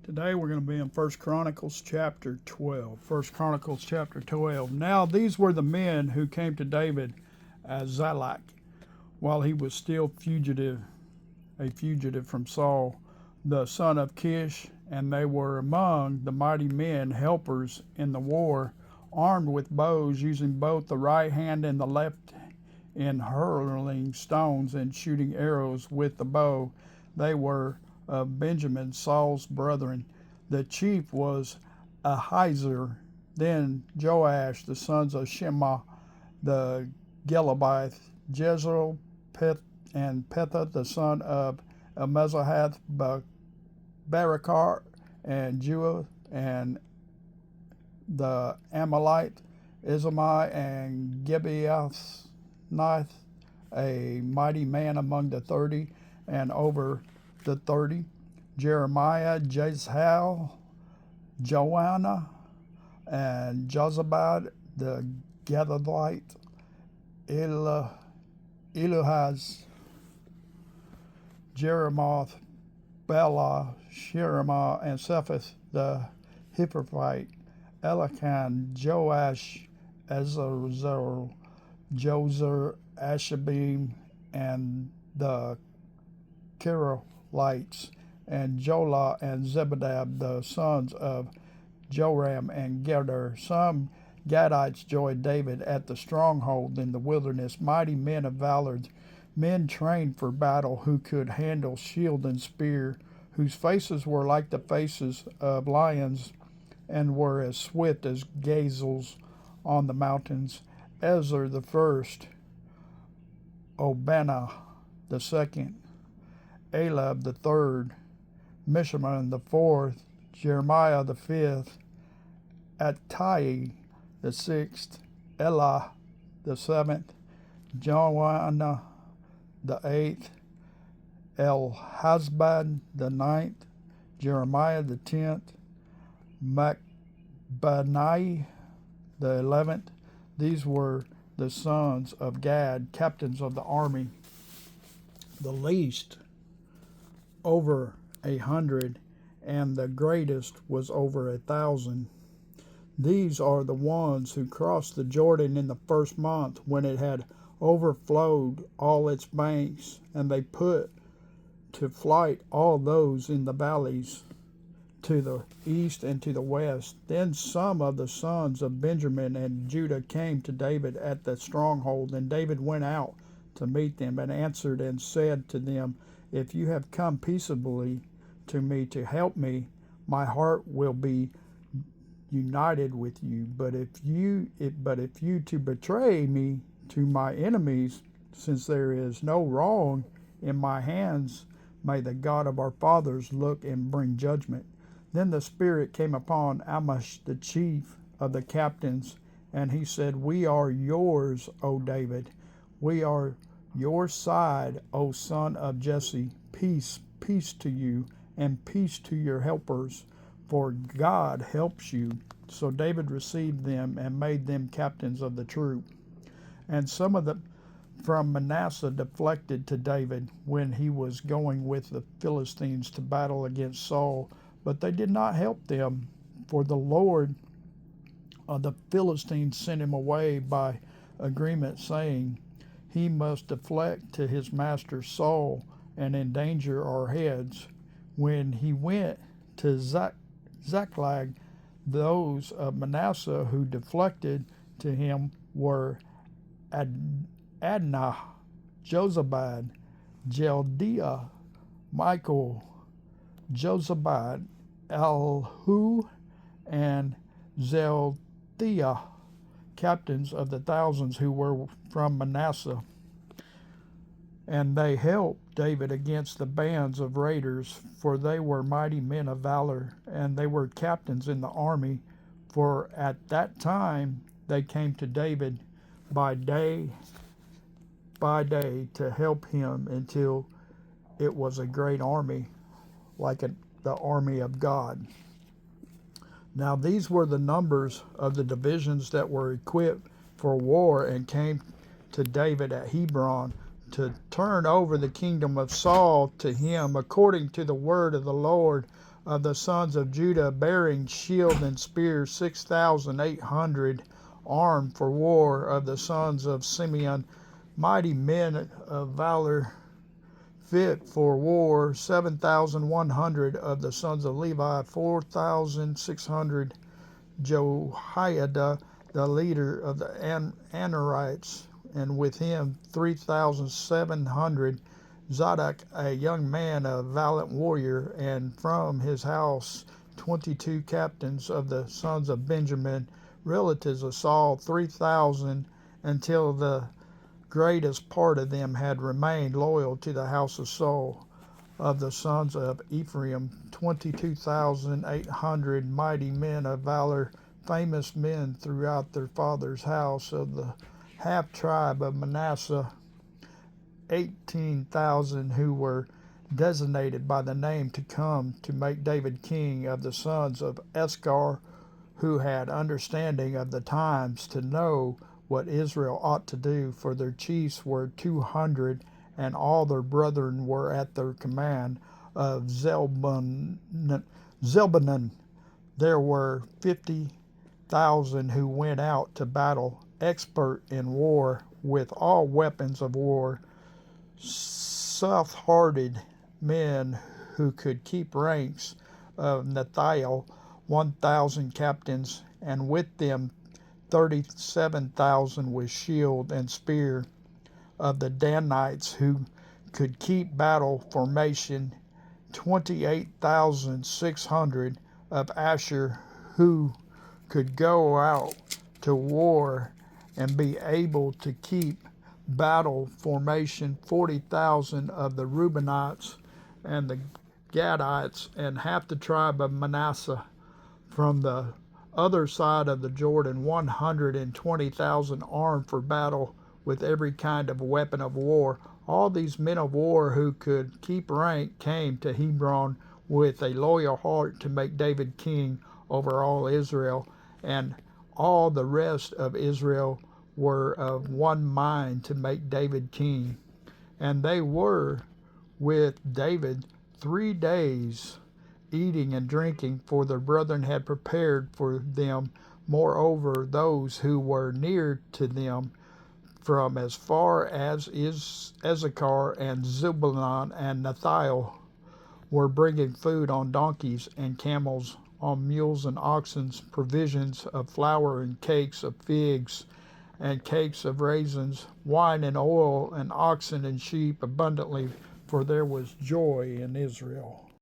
Today we're going to be in 1 Chronicles chapter 12. 1 Chronicles chapter 12. Now these were the men who came to David as Zalak, while he was still a fugitive from Saul, the son of Kish, and they were among the mighty men, helpers in the war, armed with bows, using both the right hand and the left in hurling stones and shooting arrows with the bow. They were of Benjamin, Saul's brethren. The chief was Ahiezer, then Joash, the sons of Shema, the Gelabite, Jezreel, and Petha, the son of Mezahath, Barakar, and Jua, and the Amalite, Izamai, and Gibeath, a mighty man among the 30, and over the 30, Jeremiah, Jezhal, Joanna, and Jozabad, the Gathite, Eluhaz, Jeremoth, Bela, Shemah, and Cephas, the Hippophite, Elican, Joash, Ezer, Jozer, Ashabim, and the Keralites, and Jola and Zebadiah, the sons of Joram and Geder. Some Gadites joined David at the stronghold in the wilderness, mighty men of valor, men trained for battle, who could handle shield and spear, whose faces were like the faces of lions, and were as swift as gazelles on the mountains. Ezer the first, Obana the second, Elab the third, Mishaman the fourth, Jeremiah the fifth, Attai the sixth, Elah the seventh, Joanna the eighth, Elhazbad the ninth, Jeremiah the 10th, Macbanai the 11th. These were the sons of Gad, captains of the army. The least over 100, and the greatest was over 1,000. These are the ones who crossed the Jordan in the first month, when it had overflowed all its banks, and they put to flight all those in the valleys to the east and to the west. Then some of the sons of Benjamin and Judah came to David at the stronghold, and David went out to meet them, and answered and said to them, "If you have come peaceably to me to help me, my heart will be united with you. But if you to betray me to my enemies, since there is no wrong in my hands, may the God of our fathers look and bring judgment." Then the Spirit came upon Amash, the chief of the captains, and he said, "We are yours, O David. We are your side, O son of Jesse. Peace, peace to you, and peace to your helpers, for God helps you." So David received them and made them captains of the troop. And some of them from Manasseh deflected to David when he was going with the Philistines to battle against Saul, but they did not help them, for the Lord of the Philistines sent him away by agreement, saying, "He must deflect to his master Saul and endanger our heads." When he went to Ziklag, those of Manasseh who deflected to him were Adnah, Jozabad, Jeldiah, Michael, Jozabad, Elihu, and Zeldiah, captains of the thousands who were from Manasseh. And they helped David against the bands of raiders, for they were mighty men of valor, and they were captains in the army. For at that time they came to David by day to help him, until it was a great army, like the army of God. Now these were the numbers of the divisions that were equipped for war, and came to David at Hebron to turn over the kingdom of Saul to him, according to the word of the Lord, of the sons of Judah, bearing shield and spear, 6,800, armed for war, of the sons of Simeon, mighty men of valor, fit for war, 7,100, of the sons of Levi, 4,600, Jehoiada, the leader of the Anarites, and with him 3,700, Zadok, a young man, a valiant warrior, and from his house 22 captains of the sons of Benjamin, relatives of Saul, 3,000, until the greatest part of them had remained loyal to the house of Saul. Of the sons of Ephraim, 22,800 mighty men of valor, famous men throughout their father's house. Of the half tribe of Manasseh, 18,000 who were designated by the name to come to make David king. Of the sons of Issachar, who had understanding of the times to know what Israel ought to do, for their chiefs were 200, and all their brethren were at their command. Of Zebulun there were 50,000 who went out to battle, expert in war, with all weapons of war, soft-hearted men who could keep ranks. Of Nethiel, 1,000 captains, and with them 37,000 with shield and spear. Of the Danites who could keep battle formation, 28,600. Of Asher who could go out to war and be able to keep battle formation, 40,000. Of the Reubenites and the Gadites and half the tribe of Manasseh, from the other side of the Jordan, 120,000 armed for battle with every kind of weapon of war. All these men of war who could keep rank came to Hebron with a loyal heart to make David king over all Israel, and all the rest of Israel were of one mind to make David king. And they were with David 3 days, eating and drinking, for their brethren had prepared for them. Moreover, those who were near to them, from as far as Issachar and Zebulun and Nethiel, were bringing food on donkeys and camels, on mules and oxen, provisions of flour and cakes of figs and cakes of raisins, wine and oil, and oxen and sheep abundantly, for there was joy in Israel.